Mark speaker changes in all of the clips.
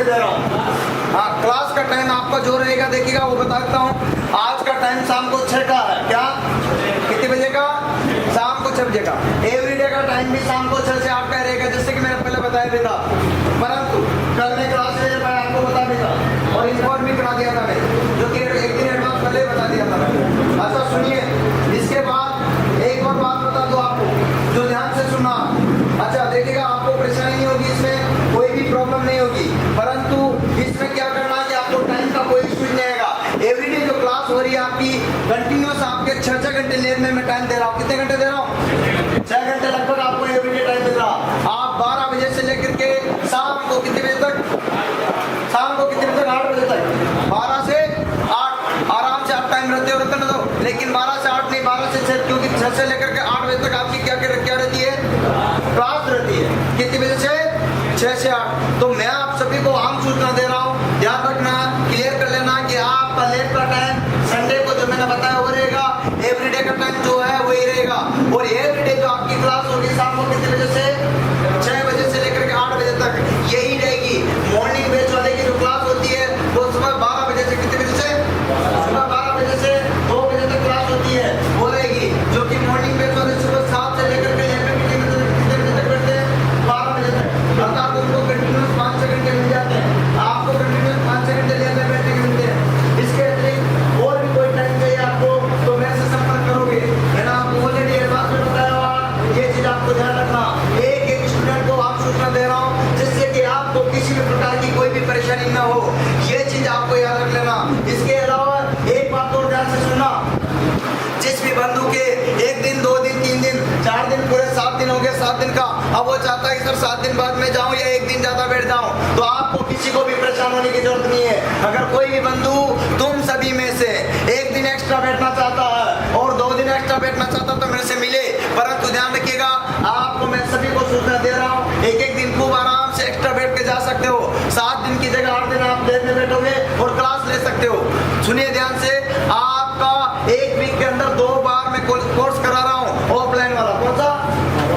Speaker 1: में दे रहा हूँ। हाँ, क्लास का टाइम आपका जो रहेगा देखिएगा वो बता देता हूँ। आज का टाइम शाम को 6 का है। क्या कितने बजे का? शाम को 6 बजे का। एवरीडे का टाइम भी शाम को 6 से 8 का रहेगा, जैसे कि मैंने पहले बताया भी था। परंतु कल में क्लास में मैं आपको बता भी था और इन्फॉर्म भी करा दिया था मैंने, जो कि एक दिन एडवांस पहले बता दिया था मैंने। अच्छा सुनिए, इसके बाद एक और बात बता दो आपको, जो ध्यान से सुनना। अच्छा देखिएगा, आपको परेशानी नहीं होगी, इसमें कोई भी प्रॉब्लम नहीं होगी, परंतु इसमें क्या करना है कि आपको टाइम का कोई इश्यू नहीं आएगा। एवरीडे जो क्लास हो रही है आपकी कंटिन्यूस, आपके 6 घंटे लेने में मैं टाइम दे रहा हूँ। कितने घंटे दे रहा हूँ? 6 घंटे लगभग आपको एवरीडे टाइम दे रहा। आप 12 बजे से लेकर के शाम को कितने बजे तक? शाम को कितने बजे तक? 8 बजे तक। 12 से 8 आराम से आप टाइम रहते हो, रहते ना दो, लेकिन 12 से 8 नहीं, 12 से 6, क्योंकि 6 से लेकर के 8 बजे तक आपकी क्या रहती है? क्लास रहती है। कितने बजे से? 6 से 8। तो मैं आप सभी को आम सूचना दे रहा हूँ, ध्यान रखना, क्लियर कर लेना कि आपका लैब का टाइम संडे को जो मैंने बताया वो रहेगा, एवरीडे का टाइम जो है वही रहेगा। और एवरीडे जो आपकी क्लास होगी शाम को कितने बजे से? 6 बजे से लेकर के 8 बजे तक यही रहेगी। मॉर्निंग बैच वाले की जो क्लास होती है वो सुबह 12 बजे से कितने बजे से? सुबह 12 बजे से 2 बजे तक क्लास होती है, वो रहेगी। जो कि मॉर्निंग बैच वाले सुबह 7 से लेकर के कितने बजे तक बैठते हैं? 12 बजे तक। अर्थात उनको कंटिन्यूस 5-6 घंटे मिल जाते हैं, आपको कंटिन्यूस 5-6 घंटे लेने बैठने के मिलते हैं। इसके अतिरिक्त और भी कोई टाइम चाहिए आपको तो मेरे से संपर्क करोगे, है ना। आपको ऑलरेडी एडवांस में बताया हुआ, ये चीज आपको ध्यान रखना। एक स्टूडेंट को आप सूचना दे रहा हूँ जिससे कि आपको किसी भी प्रकार की कोई भी परेशानी ना हो, ये चीज आपको याद रख लेना। इसके अलावा एक बात और ध्यान से सुनना, जिस भी बंधु के 1 दिन 2 दिन 3 दिन 4 दिन पूरे 7 दिन हो गए, 7 दिन का, अब वो चाहता है कि सर 7 दिन बाद में जाऊं या 1 दिन ज्यादा बैठ जाऊं, तो आपको किसी को भी परेशान होने की जरूरत नहीं है। अगर कोई भी बंधु तुम सभी में से 1 दिन एक्स्ट्रा बैठना चाहता है और 2 दिन एक्स्ट्रा बैठना चाहता तो मेरे से मिले, परंतु ध्यान रखिएगा, आपको मैं सभी को सूचना दे रहा हूँ, एक दिन खूब आराम से एक्स्ट्रा बैठ के जा सकते हो। 7 दिन की जगह 8 दिन आप लैब में बैठोगे और क्लास ले सकते हो। सुनिए ध्यान से, आपका 1 वीक के अंदर 2 बार मैं कोर्स करा रहा हूँ, ऑफलाइन वाला। कौन सा?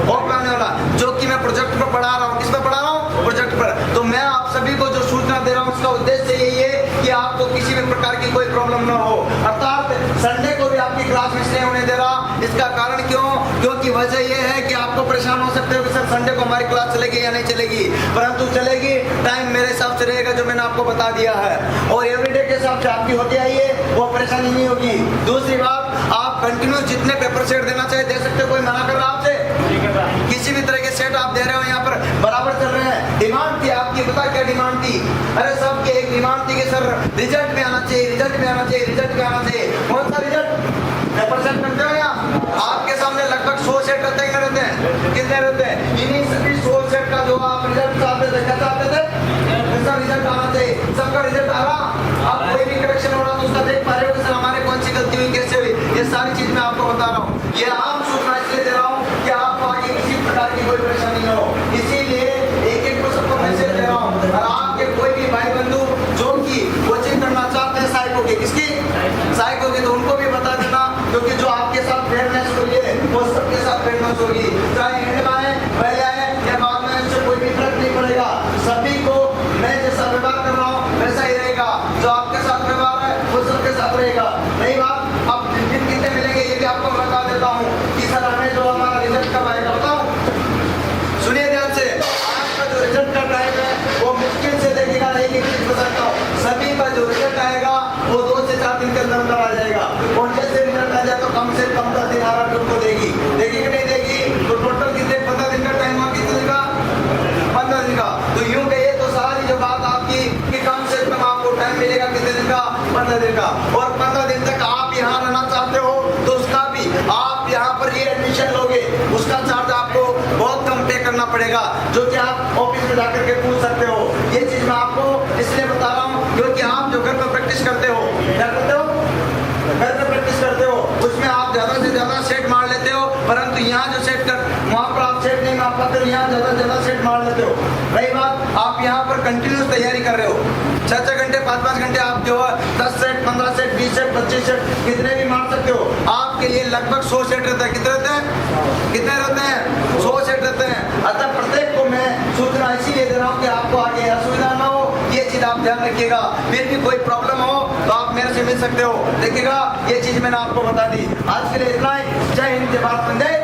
Speaker 1: ऑफलाइन वाला, जो कि मैं प्रोजेक्ट पर पढ़ा रहा हूँ। किस पर पढ़ा रहा हूँ? प्रोजेक्ट पर। तो मैं आप सभी को जो सूचना दे रहा हूँ उसका उद्देश्य यही है कि आपको किसी भी प्रकार की कोई प्रॉब्लम ना हो। अर्थात संडे को भी आपकी क्लास मिस नहीं होने दे रहा। इसका कारण क्यों? क्योंकि वजह यह है कि आपको परेशान हो सकते हो कि सर संडे को हमारी क्लास चलेगी या नहीं चलेगी, परंतु चलेगी। टाइम मेरे हिसाब से रहेगा जो मैंने आपको बता दिया है, और एवरीडे के हिसाब से आपकी होती आई है, वो परेशानी नहीं होगी। दूसरी बात, आप कंटिन्यू जितने पेपर सेट देना चाहिए दे सकते हो, कोई मना कर रहा है आपसे? किसी भी तरह के सेट आप दे रहे हो यहाँ पर बराबर चल रहे हैं। डिमांड थी आपकी, पता क्या डिमांड थी? अरे सबकी एक डिमांड थी कि सर रिजल्ट में आना चाहिए, रिजल्ट में आना चाहिए, रिजल्ट में आना चाहिए। कौन सा रिजल्ट? पेपर सेट करते हो यहाँ आपके सामने लगभग 100 सेट रहते हैं, रहते हैं कितने रहते हैं? इन्हीं सभी 100 सेट का जो आप रिजल्ट चाहते थे, क्या चाहते थे? ऐसा रिजल्ट आना चाहिए। सबका रिजल्ट आ रहा, आप कोई भी करेक्शन हो रहा तो उसका देख पा रहे हो कि सर हमारे कौन सी गलती हुई, कैसे हुई, ये सारी चीज मैं आपको बता रहा हूँ। ये आम सूचना इसलिए दे रहा हूँ कि आपको आगे किसी प्रकार की कोई परेशानी न हो, इसीलिए एक को सबको मैसेज दे रहा हूँ। और आपके कोई भी भाई बंधु जो कि कोचिंग करना चाहते हैं साइको के, किसकी? साइको के, तो उनको भी बता देना, क्योंकि जो आपके साथ फेयरनेस हुई है वो सबके साथ फेयरनेस होगी, चाहे एंड में आए, पहले आए या बाद में, इससे कोई भी फर्क नहीं पड़ेगा। सभी को मैं जैसा व्यवहार कर रहा हूँ वैसा ही रहेगा, जो आपके साथ व्यवहार है वो सबके साथ रहेगा। नहीं बात, अब दिन कितने मिलेंगे ये भी आपको बता देता हूँ कि सर हमें जो हमारा रिजल्ट कब आएगा बताओ। सुनिए ध्यान से, आज का जो रिजल्ट का टाइम है वो मुश्किल से देखिएगा, नहीं कि चीज बताता हूँ, सभी का जो रिजल्ट आएगा वो 2 से 4 दिन के अंदर आ जाएगा। और जैसे रिजल्ट आ जाए तो कम से कम 10 दिन आराम उनको देगी कि नहीं देगी? तो टोटल कितने? 15 दिन का टाइम हुआ, कितने दिन का? 15 दिन का। तो यूं कहिए तो सारी जो बात आपकी कि कम से कम आपको टाइम मिलेगा कितने दिन का? 15 दिन का। और 15 दिन तक आप यहाँ रहना चाहते हो तो उसका भी आप यहाँ पर ये एडमिशन लोगे, उसका चार्ज आपको बहुत कम पे करना पड़ेगा, जो कि आप ऑफिस में जाकर के पूछ सकते हो। ये चीज मैं आपको इसलिए बता रहा हूँ क्योंकि आप जो घर पर प्रैक्टिस करते हो, क्या करते हो? घर पर प्रैक्टिस करते हो, उसमें आप ज्यादा से ज्यादा सेट मार लेते हो, परंतु यहाँ जो सेट कर वहाँ पर आप सेट नहीं मार पाते हो, यहाँ ज्यादा से ज्यादा सेट मार लेते हो। रही बात, आप यहाँ पर कंटिन्यूस तैयारी कर रहे हो, 6-6 घंटे 5-5 घंटे आप जो है 10 सेट 15 सेट 20 सेट 25 सेट कितने भी मार सकते हो। आपके लिए लगभग 100 सेट रहता है। कितने रहते हैं? कितने रहते हैं? 100 सेट रहते हैं। अतः प्रत्येक को मैं सूचना इसीलिए दे रहा हूँ कि आपको आगे असुविधा ना हो, ये आप ध्यान रखिएगा। फिर भी कोई प्रॉब्लम हो तो आप मेरे से मिल सकते हो। देखिएगा ये चीज मैंने आपको बता दी। आज के लिए इतना ही। जय हिंद, जय भारत, वंदे